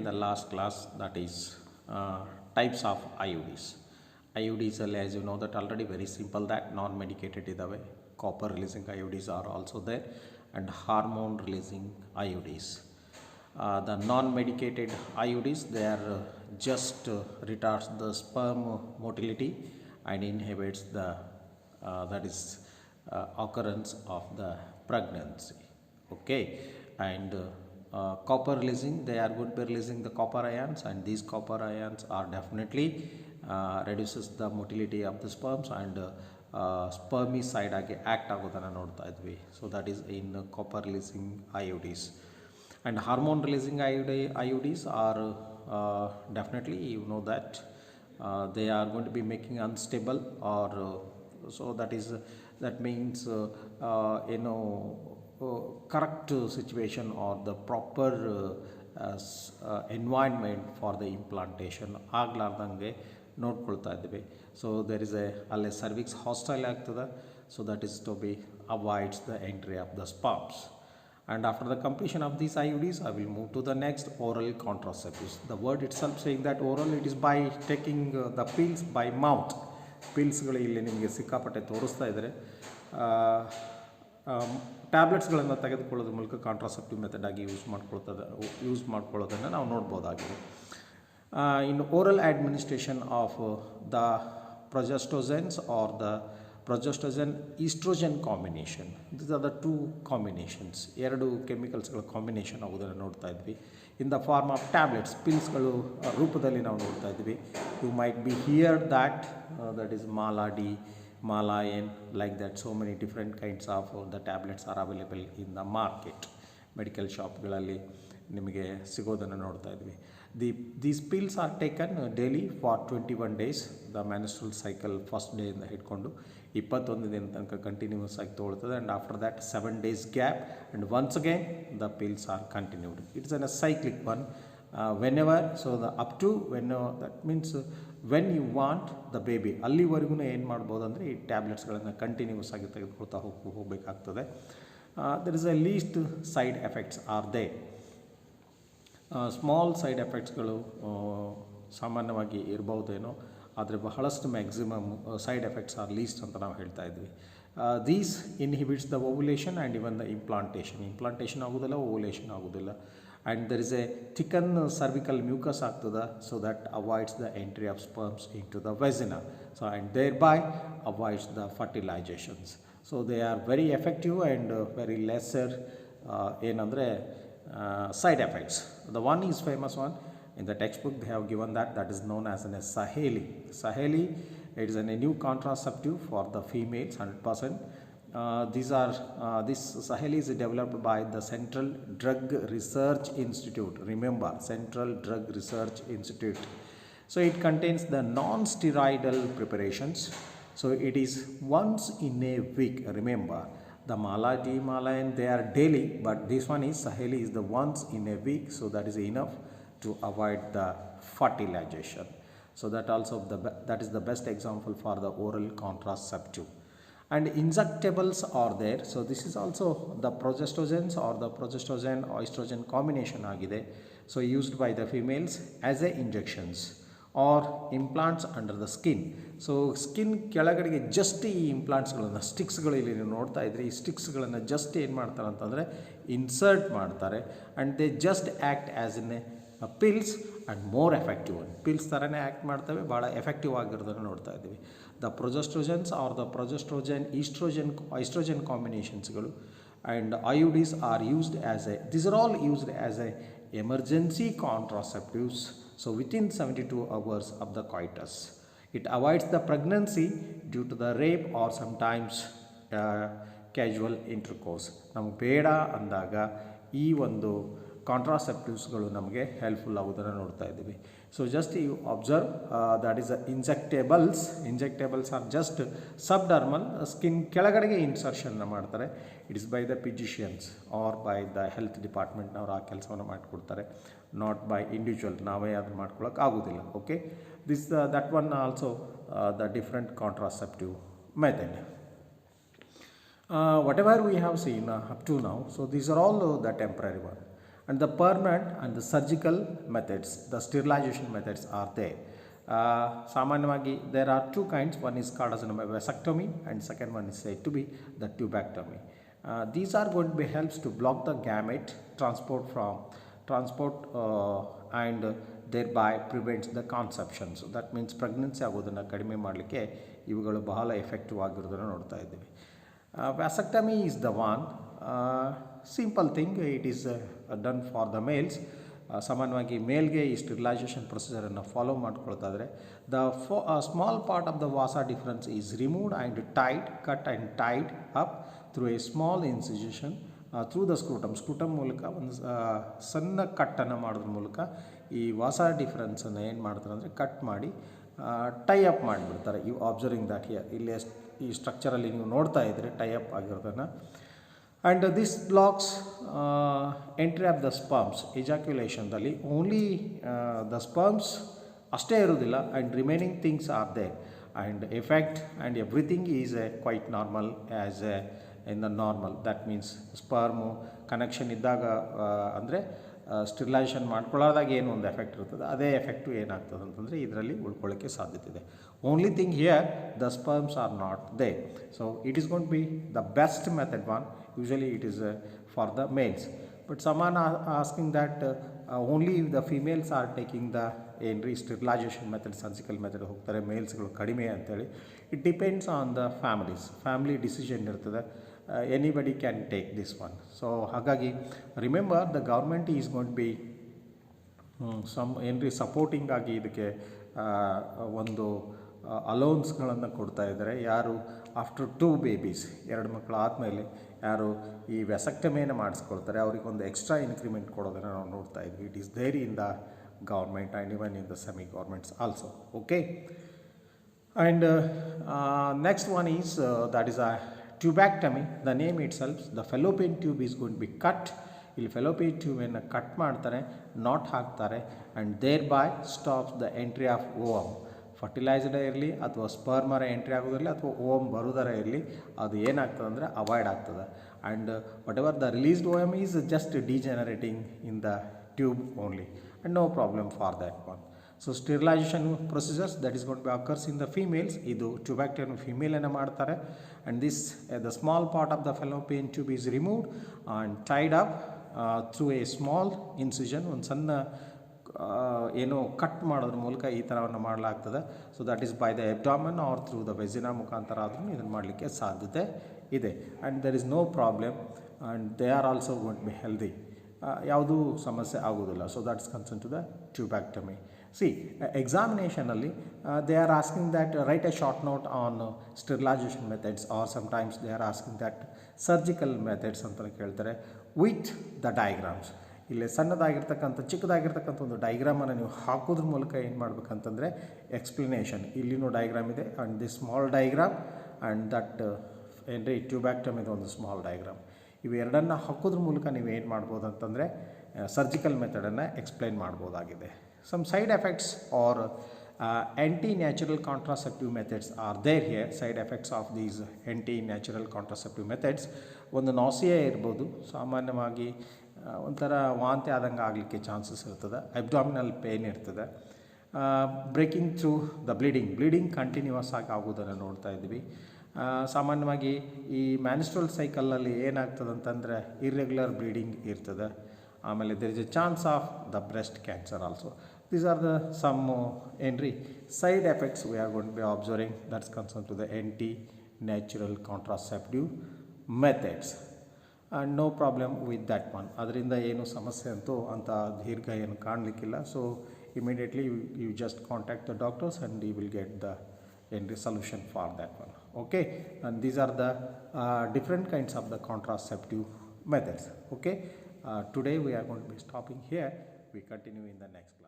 the last class, that is types of IUDs. IUDs, as you know that already, very simple, that non-medicated idave, copper releasing IUDs are also there, and hormone releasing IUDs. The non-medicated IUDs, they are just retards the sperm motility and inhibits the that is occurrence of the pregnancy. Okay, and copper releasing, they are going to be releasing the copper ions, and these copper ions are definitely reduces the motility of the sperms and spermicide ಆಗಿ act ಆಗೋದನ್ನು ನೋಡ್ತಾ ಇದ್ವಿ. So that is in copper releasing IUDs. And hormone releasing IUDs are definitely, you know that they are going to be making unstable, or so that means correct situation or the proper environment for the implantation ಆಗ್ಲಾರ್ದಂಗೆ ನೋಡ್ಕೊಳ್ತಾ ಇದ್ದೀವಿ. So there is ಅಲ್ಲೇ cervix hostile ಆಗ್ತದೆ, so that is to be avoids the entry of the sperms. And after the completion of these IUDs, I will move to the next, oral contraceptives. The word itself saying that oral, it is by taking the pills by mouth. ಪಿಲ್ಸ್ಗಳು ಇಲ್ಲಿ ನಿಮಗೆ ಸಿಕ್ಕಾಪಟ್ಟೆ ತೋರಿಸ್ತಾ ಇದ್ದಾರೆ. ಟ್ಯಾಬ್ಲೆಟ್ಸ್ಗಳನ್ನು ತೆಗೆದುಕೊಳ್ಳೋದ್ರ ಮೂಲಕ contraceptive method ಆಗಿ use ಮಾಡ್ಕೊಳ್ಳೋದನ್ನು ನಾವು ನೋಡ್ಬೋದಾಗಿದೆ. In oral administration of the progestogens or the progestogen estrogen combination, these are the two combinations, ಎರಡು ಕೆಮಿಕಲ್ಸ್ಗಳ ಕಾಂಬಿನೇಷನ್ ಆಗೋದನ್ನು ನೋಡ್ತಾ ಇದ್ವಿ. In the form of tablets, ಪಿಲ್ಸ್ಗಳು ರೂಪದಲ್ಲಿ ನಾವು ನೋಡ್ತಾ ಇದ್ವಿ. You might be here that is Mala D, Mala N, like that. So many different kinds of the tablets are available in the market. Medical ಶಾಪ್ಗಳಲ್ಲಿ ನಿಮಗೆ ಸಿಗೋದನ್ನು ನೋಡ್ತಾ ಇದ್ವಿ. These pills are taken daily for 21 days. The menstrual cycle first ಡೇಯಿಂದ ಹಿಡ್ಕೊಂಡು 21 ದಿನ ತನಕ continuous ಆಗಿ ತೊಗೊಳ್ತದೆ. And after that 7 days gap, and once again the pills are continued. It's an a cyclic one. whenever, so the up to whenever, that means when you want the baby, ಅಲ್ಲಿವರೆಗೂ ಏನು ಮಾಡ್ಬೋದು ಅಂದರೆ ಈ ಟ್ಯಾಬ್ಲೆಟ್ಸ್ಗಳನ್ನು continuous ಆಗಿ ತೆಗೆದುಕೊಳ್ತಾ ಹೋಗಬೇಕಾಗ್ತದೆ. there is a least side effects are there. Small side ಎಫೆಕ್ಟ್ಸ್ಗಳು ಸಾಮಾನ್ಯವಾಗಿ ಇರ್ಬೋದೇನೋ, ಆದರೆ ಬಹಳಷ್ಟು maximum side effects are least ಅಂತ ನಾವು ಹೇಳ್ತಾ ಇದ್ವಿ. These inhibits the ovulation and even the implantation ಆಗೋದಿಲ್ಲ, ಓವ್ಯುಲೇಷನ್ ಆಗೋದಿಲ್ಲ. And there is a thicken cervical mucus ಆಗ್ತದೆ, so that avoids the entry of sperms into the vagina, so and thereby avoids the fertilizations. So they are very effective and very lesser ಏನಂದರೆ side effects. The one is famous one in the textbook, they have given that is known as a Saheli. Saheli, it is a new contraceptive for the females, 100%. This Saheli is developed by the Central Drug Research Institute. Remember, Central Drug Research Institute. So it contains the non-steroidal preparations. So it is once in a week. Remember, the Mala D, Mala N, they are daily, but this one is Saheli is the once in a week, so that is enough to avoid the fertilization. So that also that is the best example for the oral contraceptive. And injectables are there. So this is also the progestogens or the progestogen or estrogen combination agide. So used by the females as a injections or implants under the skin. So skin ಕೆಳಗಡೆಗೆ just ಈ ಇಂಪ್ಲಾಂಟ್ಸ್ಗಳನ್ನು, ಸ್ಟಿಕ್ಸ್ಗಳು ಇಲ್ಲಿ ನೀವು ನೋಡ್ತಾ ಇದ್ರಿ, ಈ ಸ್ಟಿಕ್ಸ್ಗಳನ್ನು just ಏನು ಮಾಡ್ತಾರೆ ಅಂತಂದರೆ ಇನ್ಸರ್ಟ್ ಮಾಡ್ತಾರೆ, and they just act as in a pills and more effective. Pills ಥರನೇ ಆ್ಯಕ್ಟ್ ಮಾಡ್ತವೆ, ಭಾಳ ಎಫೆಕ್ಟಿವ್ ಆಗಿರೋದನ್ನು ನೋಡ್ತಾ ಇದ್ದೀವಿ. The progestogens or the progestogen oestrogen ಕಾಂಬಿನೇಷನ್ಸ್ಗಳು and IUDs are used as these are all used as a emergency contraceptives, so within 72 hours of the coitus. It avoids the pregnancy due to the rape or sometimes casual intercourse. ನಮಗೆ ಬೇಡ ಅಂದಾಗ ಈ ಒಂದು ಕಾಂಟ್ರಾಸೆಪ್ಟಿವ್ಸ್ಗಳು ನಮಗೆ helpful ಆಗೋದನ್ನು ನೋಡ್ತಾ ಇದ್ದೀವಿ. So just you observe that is injectables are just subdermal, skin ಕೆಳಗಡೆಗೆ ಇನ್ಸರ್ಷನ್ನ ಮಾಡ್ತಾರೆ. It is by the physicians or by the health ಡಿಪಾರ್ಟ್ಮೆಂಟ್ನವರು ಆ ಕೆಲಸವನ್ನು ಮಾಡಿಕೊಡ್ತಾರೆ, ನಾಟ್ ಬೈ ಇಂಡಿವಿಜುವಲ್. ನಾವೇ ಅದು ಮಾಡ್ಕೊಳ್ಳೋಕೆ ಆಗೋದಿಲ್ಲ. Okay, that one also the different contraceptive method. Whatever we have seen up to now, so these are all the temporary one. And the permanent and the surgical methods, the sterilization methods are there. ಸಾಮಾನ್ಯವಾಗಿ there are two kinds. One is called as a vasectomy and second one is said to be the tubectomy. These are going to be helps to block the gamete transport and thereby prevents the conception. So that means pregnancy ಆಗೋದನ್ನು ಕಡಿಮೆ ಮಾಡಲಿಕ್ಕೆ ಇವುಗಳು ಬಹಳ effective ಆಗಿರೋದನ್ನು ನೋಡ್ತಾ ಇದ್ದೀವಿ. Vasectomy is the one simple thing. It is done for the males. ಸಾಮಾನ್ಯವಾಗಿ ಮೇಲ್ಗೆ ಈ ಸ್ಟೆರಿಲೈಸೇಷನ್ ಪ್ರೊಸೀಜರನ್ನು ಫಾಲೋ ಮಾಡ್ಕೊಳ್ತಾ ಇದ್ದರೆ the small part of the vas deferens is removed and cut and tied up through a small incision through the scrotum ಮೂಲಕ ಒಂದು ಸಣ್ಣ ಕಟ್ಟನ್ನು ಮಾಡೋದ್ರ ಮೂಲಕ ಈ ವಾಸ ಡಿಫರೆನ್ಸನ್ನು ಏನು ಮಾಡ್ತಾರೆ ಅಂದರೆ ಕಟ್ ಮಾಡಿ ಟೈ ಅಪ್ ಮಾಡಿಬಿಡ್ತಾರೆ. ಯು ಅಬ್ಸರ್ವಿಂಗ್ ದ್ಯಾಟ್ ಹಿಯರ್, ಇಲ್ಲಿ ಈ ಸ್ಟ್ರಕ್ಚರಲ್ಲಿ ನೀವು ನೋಡ್ತಾ ಇದ್ದರೆ ಟೈ ಅಪ್ ಆಗಿರೋದನ್ನು. And this blocks entry of the sperms, ejaculationದಲ್ಲಿ ಓನ್ಲಿ the sperms ಅಷ್ಟೇ ಇರೋದಿಲ್ಲ and remaining things are there and effect and everything is quite normal as in the normal. That means sperm connection ಇದ್ದಾಗ ಅಂದರೆ sterilisation ಮಾಡ್ಕೊಳ್ಳೋದಾಗ ಏನು ಒಂದು effect ಇರ್ತದೆ ಅದೇ effect ಏನಾಗ್ತದೆ ಅಂತಂದರೆ ಇದರಲ್ಲಿ ಉಳ್ಕೊಳ್ಳೋಕ್ಕೆ ಸಾಧ್ಯತೆ ಇದೆ. Only thing here the sperms are not they. So it is going to be the best method one. Usually it is for the males, but someone are asking that only the females are taking the sterilization method, surgical method ಹೋಗ್ತಾರೆ, ಮೇಲ್ಸ್ಗಳು ಕಡಿಮೆ ಅಂತೇಳಿ. It depends on the family decision ಇರ್ತದೆ. Anybody can take this one. So ಹಾಗಾಗಿ remember the government is going to be supporting ಆಗಿ ಇದಕ್ಕೆ ಒಂದು ಅಲೋನ್ಸ್ಗಳನ್ನು ಕೊಡ್ತಾ ಇದ್ದಾರೆ. ಯಾರು ಆಫ್ಟರ್ 2 ಬೇಬೀಸ್ 2 ಮಕ್ಕಳು ಆದಮೇಲೆ ಯಾರು ಈ ವ್ಯಾಸಕ್ಟಮಿಯನ್ನು ಮಾಡಿಸ್ಕೊಳ್ತಾರೆ ಅವರಿಗೊಂದು ಎಕ್ಸ್ಟ್ರಾ ಇನ್ಕ್ರಿಮೆಂಟ್ ಕೊಡೋದನ್ನು ನಾವು ನೋಡ್ತಾ ಇದ್ವಿ. It is there in the government and even in the semi governments also. Okay, and next one is that is a tubectomy. The name itself the fallopian tube is going to be cut. ಇಲ್ಲಿ fallopian ಟ್ಯೂಬನ್ನು cut ಮಾಡ್ತಾರೆ, knot ಹಾಕ್ತಾರೆ and thereby stops the entry of ovum. ಫರ್ಟಿಲೈಸ್ಡೇ ಇರಲಿ ಅಥವಾ ಸ್ಪರ್ಮರ entry ಆಗೋದಿರಲಿ ಅಥವಾ ohm ಬರೋದರ ಇರಲಿ, ಅದು ಏನಾಗ್ತದೆ ಅಂದರೆ ಅವಾಯ್ಡ್ ಆಗ್ತದೆ. And whatever the released ovum is just degenerating in the tube only and no problem for that one. So sterilization procedures that is going to be occurs in the females. ಇದು ಟ್ಯೂಬ್ಯಾಕ್ಟಮಿಯನ್ನು ಫೀಮೇಲನ್ನು ಮಾಡ್ತಾರೆ. And this the small part of the fallopian tube is removed and tied up through a small incision. ಒಂದು ಸಣ್ಣ ಏನೋ cut ಮಾಡೋದ್ರ ಮೂಲಕ ಈ ಥರವನ್ನು ಮಾಡಲಾಗ್ತದೆ. So that is by the ಎಬ್ಡಾಮನ್ or through the vagina ಮುಖಾಂತರ ಆದರೂ ಇದನ್ನು ಮಾಡಲಿಕ್ಕೆ ಸಾಧ್ಯತೆ ಇದೆ. And there is no problem and they are also going to be healthy. ಯಾವುದೂ ಸಮಸ್ಯೆ ಆಗೋದಿಲ್ಲ. So that is concern to the tubectomy. See ಎಕ್ಸಾಮಿನೇಷನಲ್ಲಿ they are asking that write a short note on sterilization methods or sometimes they are asking that surgical methods ಅಂತ ಕೇಳ್ತಾರೆ with the diagrams. ಇಲ್ಲಿ ಚಿಕ್ಕದಾಗಿರ್ತಕ್ಕಂಥ ಒಂದು ಡೈಗ್ರಾಮನ್ನು ನೀವು ಹಾಕೋದ್ರ ಮೂಲಕ ಏನು ಮಾಡಬೇಕಂತಂದರೆ ಎಕ್ಸ್ಪ್ಲನೇಷನ್. ಇಲ್ಲಿನೂ diagram ಇದೆ and this small diagram and that ಏನ್ರಿ ಟ್ಯೂಬ್ಯಾಕ್ಟಮಿದು ಒಂದು ಸ್ಮಾಲ್ ಡೈಗ್ರಾಮ್. ಇವೆರಡನ್ನು ಹಾಕೋದ್ರ ಮೂಲಕ ನೀವು ಏನು ಮಾಡ್ಬೋದು ಅಂತಂದರೆ ಸರ್ಜಿಕಲ್ ಮೆಥಡನ್ನು ಎಕ್ಸ್ಪ್ಲೈನ್ ಮಾಡ್ಬೋದಾಗಿದೆ. Some side effects are anti-natural contraceptive methods are there here. Side effects of these anti-natural contraceptive methods ಒಂದು ನಾಸಿಯಾ ಇರ್ಬೋದು. ಸಾಮಾನ್ಯವಾಗಿ ಒಂಥರ ವಾಂತಿ ಆದಂಗೆ ಆಗಲಿಕ್ಕೆ ಚಾನ್ಸಸ್ ಇರ್ತದೆ. ಅಬ್ಡಾಮಿನಲ್ ಪೇಯ್ನ್ ಇರ್ತದೆ. Breaking through the bleeding continuous ಆಗಿ ಆಗೋದನ್ನು ನೋಡ್ತಾ ಇದ್ವಿ. ಸಾಮಾನ್ಯವಾಗಿ ಈ ಮ್ಯಾನ್ಸ್ಟ್ರಲ್ ಸೈಕಲಲ್ಲಿ ಏನಾಗ್ತದೆ ಅಂತಂದರೆ ಇರ್ರೆಗ್ಯುಲರ್ ಬ್ಲೀಡಿಂಗ್ ಇರ್ತದೆ. ಆಮೇಲೆ there is a chance of the breast cancer also. These are the some side effects we are going to be observing that's concerned to the anti-natural contraceptive methods and no problem with that one. ಅದರಿಂದ ಏನು ಸಮಸ್ಯೆ ಅಂತೂ ಅಂತ ದೀರ್ಘ ಏನು ಕಾಣಲಿಕ್ಕಿಲ್ಲ. So immediately you just contact the doctors and you will get the solution for that one. Okay, and these are the different kinds of the contraceptive methods. Okay, today we are going to be stopping here. We continue in the next class.